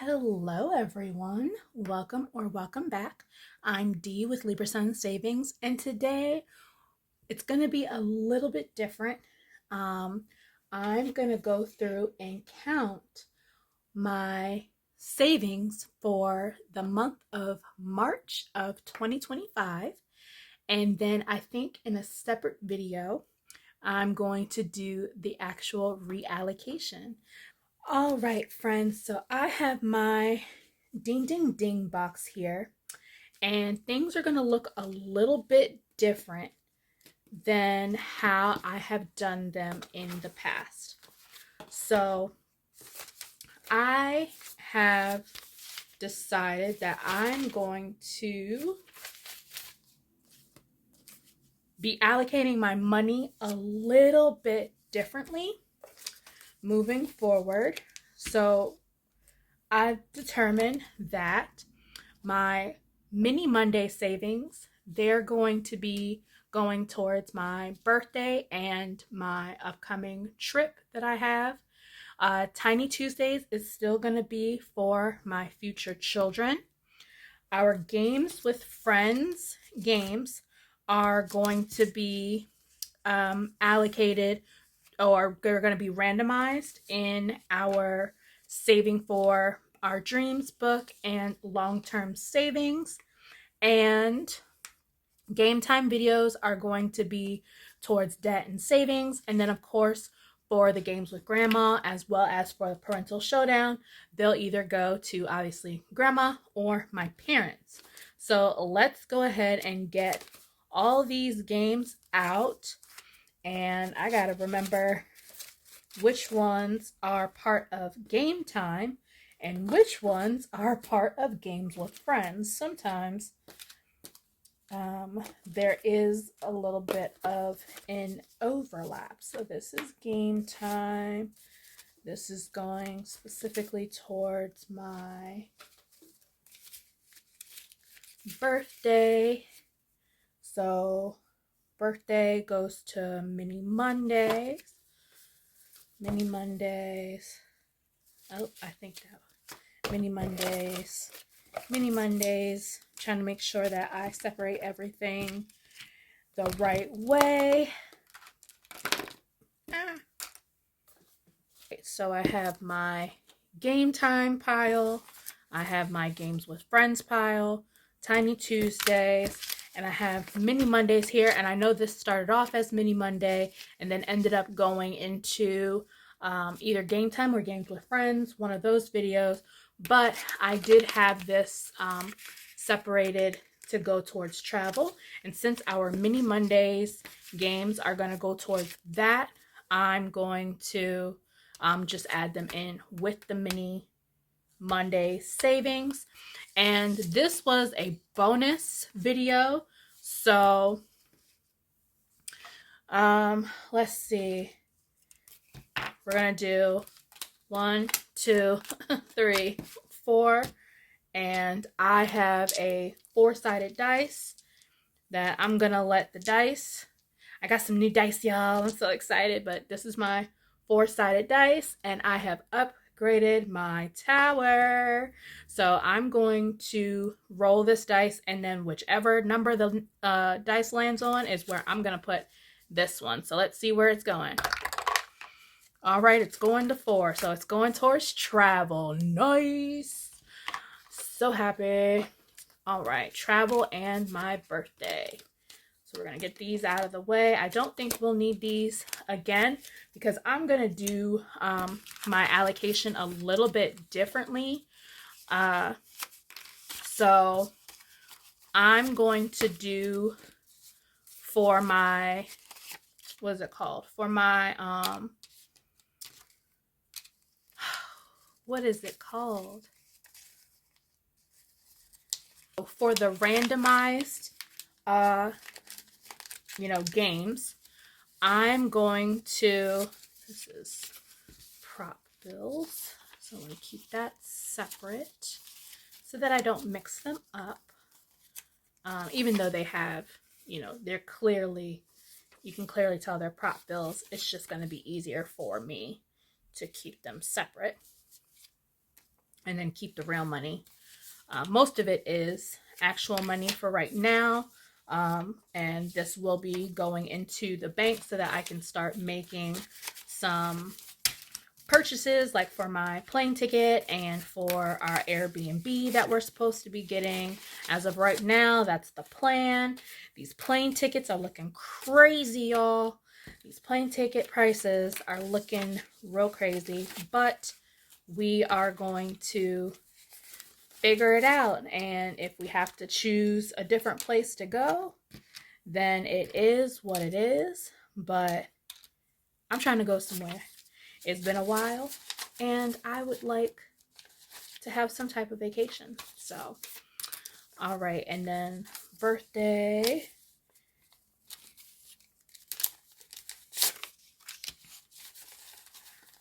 Hello, everyone. Welcome back. I'm Dee with Libra Sun Savings, and today it's going to be a little bit different. Um, I'm going to go through and count my savings for the month of March of 2025, and then I think in a separate video, I'm going to do the actual reallocation. All right, friends, so I have my ding ding ding box here, and things are going to look a little bit different than how I have done them in the past. So I have decided that I'm going to be allocating my money a little bit differently moving forward. So I've determined that my mini Monday savings, they're going to be going towards my birthday and my upcoming trip that I have. Tiny Tuesdays is still going to be for my future children. Our games with friends games are going to be allocated, or they're going to be randomized in our Saving for Our Dreams book and long-term savings. And game time videos are going to be towards debt and savings. And then, of course, for the games with grandma, as well as for the parental showdown, they'll either go to obviously grandma or my parents. So let's go ahead and get all these games out. And I gotta remember which ones are part of game time and which ones are part of games with friends. Sometimes there is a little bit of an overlap. So this is game time. This is going specifically towards my birthday. So birthday goes to Mini Mondays. Mini Mondays. Oh, I think that Mini Mondays. Mini Mondays. Trying to make sure that I separate everything the right way. Okay, so I have my game time pile. I have my games with friends pile. Tiny Tuesdays. And I have Mini Mondays here. And I know this started off as Mini Monday and then ended up going into either game time or games with friends, one of those videos. But I did have this separated to go towards travel. And since our Mini Mondays games are going to go towards that, I'm going to just add them in with the Mini Monday savings. And this was a bonus video. So let's see. We're going to do 1, 2, 3, 4. And I have a 4-sided dice that I'm going to let the dice. I got some new dice, y'all. I'm so excited. But this is my 4-sided dice. And I have upgraded my tower. So I'm going to roll this dice. And then whichever number the dice lands on is where I'm going to put this one. So let's see where it's going. All right, it's going to 4. So it's going towards travel. Nice. So happy. All right, travel and my birthday. So we're going to get these out of the way. I don't think we'll need these again because I'm going to do my allocation a little bit differently. So I'm going to do for my, what is it called? For my, what is it called? For the randomized, games, I'm going to, this is prop bills, so I'm going to keep that separate so that I don't mix them up, even though they have, they're clearly, you can clearly tell they're prop bills. It's just going to be easier for me to keep them separate. and then keep the real money. Most of it is actual money for right now. And this will be going into the bank so that I can start making some purchases, like for my plane ticket and for our Airbnb that we're supposed to be getting. As of right now, that's the plan. These plane tickets are looking crazy, y'all. These plane ticket prices are looking real crazy, but we are going to figure it out. And if we have to choose a different place to go, then it is what it is. But I'm trying to go somewhere. It's been a while, and I would like to have some type of vacation. So, all right, and then birthday.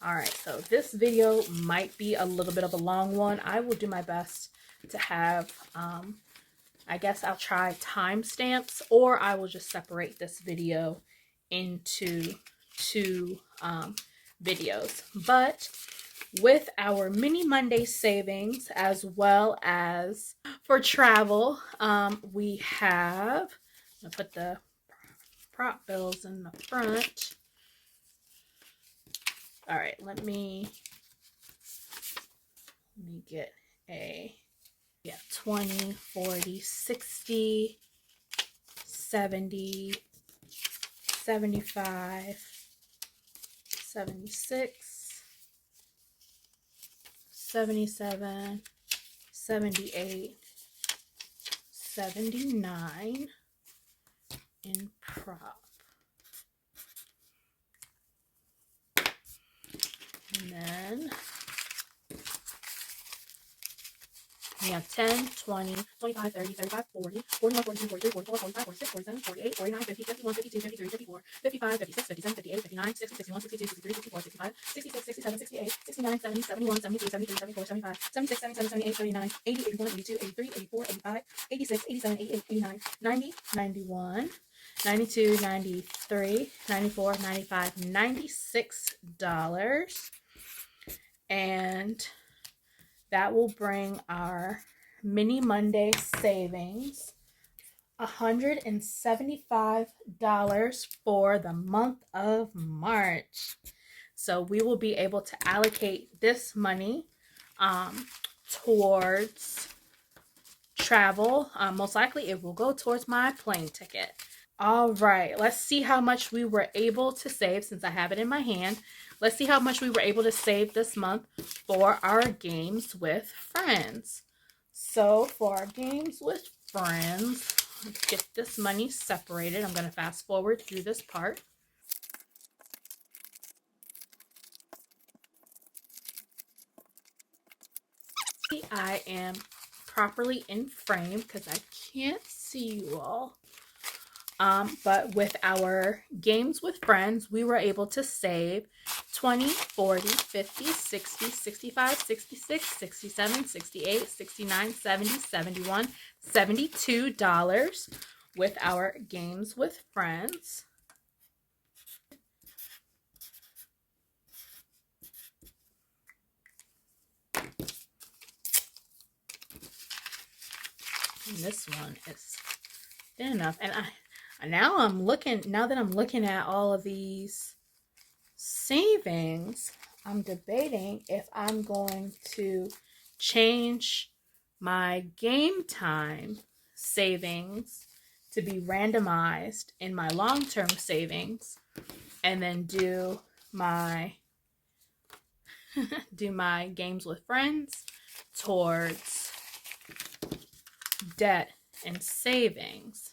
All right, so this video might be a little bit of a long one. I will do my best to have, I guess I'll try timestamps, or I will just separate this video into two videos. But with our mini Monday savings, as well as for travel, we have, I'll put the prop bills in the front. All right, let me get a, 20, 40, 60, 70, 75, 76, 77, 78, 79 in prop. And then we have 10, 20, 25, 30, 35, 40, 41, 42, 43, 44, 45, 46, 47, 48, 49, 50, 51, 52, 53, 54, 55, 56, 57, 58, 59, 60, 61, 62, 63, 64, 65, 66, 67, 68, 69, 70, 71, 72, 73, 74, 75, 76, 77, 78, 79, 80, 81, 82, 83, 84, 85, 86, 87, 88, 89, 90, 91, 92, 93, 94, 95, $96. And that will bring our mini Monday savings $175 for the month of March. So we will be able to allocate this money towards travel. Most likely it will go towards my plane ticket. All right, let's see how much we were able to save since I have it in my hand. Let's see how much we were able to save this month for our games with friends. So for our games with friends, let's get this money separated. I'm going to fast forward through this part. I am properly in frame because I can't see you all. But with our games with friends, we were able to save 20, 40, 50, 60, 65, 66, 67, 68, 69, 70, 71, $72 with our games with friends. And this one is thin enough. And now that I'm looking at all of these savings, I'm debating if I'm going to change my game time savings to be randomized in my long-term savings, and then do my games with friends towards debt and savings.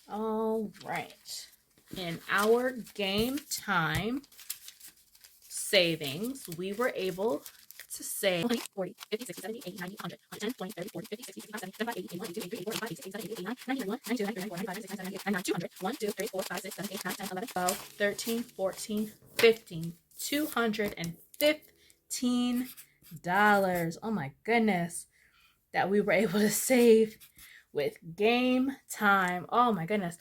All right. In our game time savings, we were able to save 20, 40, 50, 60, 70, 80, 90, 100, 110, 20, 30, 40, 50, 60, 65, 70, 75, 80, 81, 82, 83, 84, 85, 86, 87, 88, 89, 90, 91, 92, 93, 94, 95, 96, 97, 98, 99, 200, 1, 2, 3, 4, 5, 6, 7, 8, 9, 10, 11, 12, 13, 14, 15, Oh my goodness, that we were able to save with game time. Oh my goodness.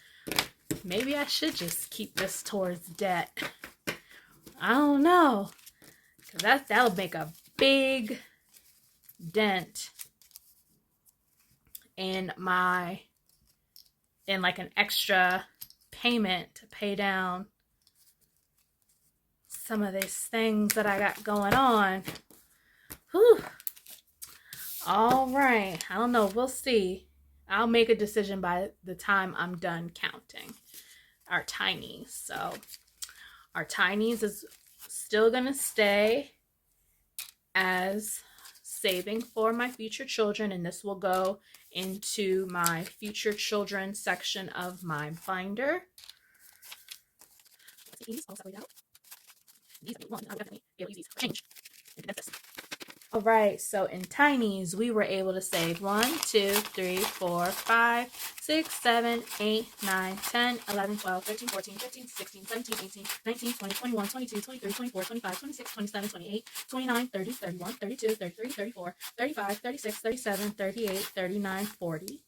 Maybe I should just keep this towards debt. I don't know. Cause that'll make a big dent in like an extra payment to pay down some of these things that I got going on. Whew. All right. I don't know. We'll see. I'll make a decision by the time I'm done counting our tinies. So our tinies is still going to stay as saving for my future children, and this will go into my future children section of my binder. These all separate out. These are one. I would definitely be able to use these for change. All right, so in tinies, we were able to save 1, 2, 3, 4, 5, 6, 7, 8, 9, 10, 11, 12, 13, 14, 15, 16, 17, 18, 19, 20, 21, 22, 23, 24, 25, 26, 27, 28, 29, 30, 31, 32, 33, 34, 35, 36, 37, 38, 39, 40,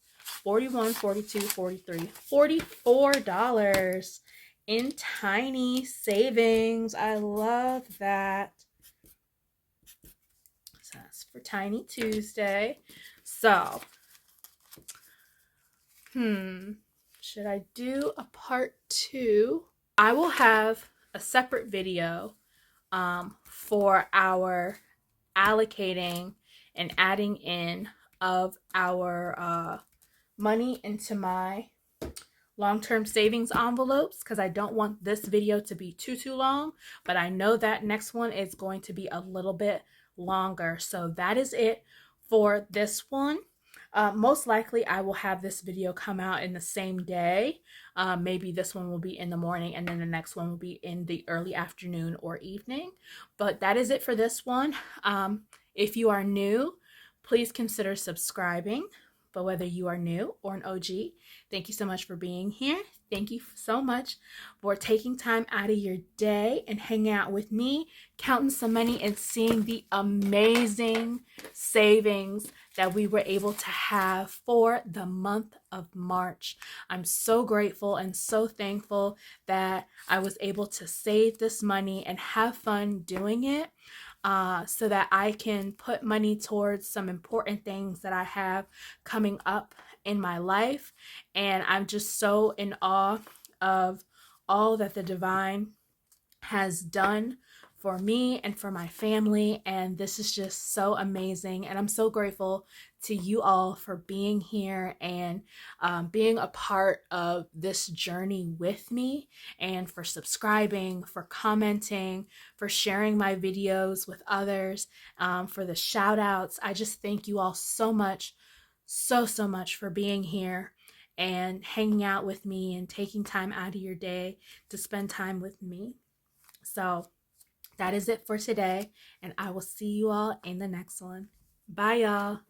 41, 42, 43, $44 in tiny savings. I love that. So that's for Tiny Tuesday. So, should I do a part 2? I will have a separate video for our allocating and adding in of our money into my long-term savings envelopes, because I don't want this video to be too long, but I know that next one is going to be a little bit longer. So that is it for this one. Most likely I will have this video come out in the same day. Maybe this one will be in the morning and then the next one will be in the early afternoon or evening. But that is it for this one. If you are new, please consider subscribing. But whether you are new or an OG, thank you so much for being here. Thank you so much for taking time out of your day and hanging out with me, counting some money and seeing the amazing savings that we were able to have for the month of March. I'm so grateful and so thankful that I was able to save this money and have fun doing it. So that I can put money towards some important things that I have coming up in my life. And I'm just so in awe of all that the divine has done for me and for my family. And this is just so amazing. And I'm so grateful to you all for being here and being a part of this journey with me, and for subscribing, for commenting, for sharing my videos with others, for the shout outs. I just thank you all so much, so much for being here and hanging out with me and taking time out of your day to spend time with me. So that is it for today, and I will see you all in the next one. Bye, y'all.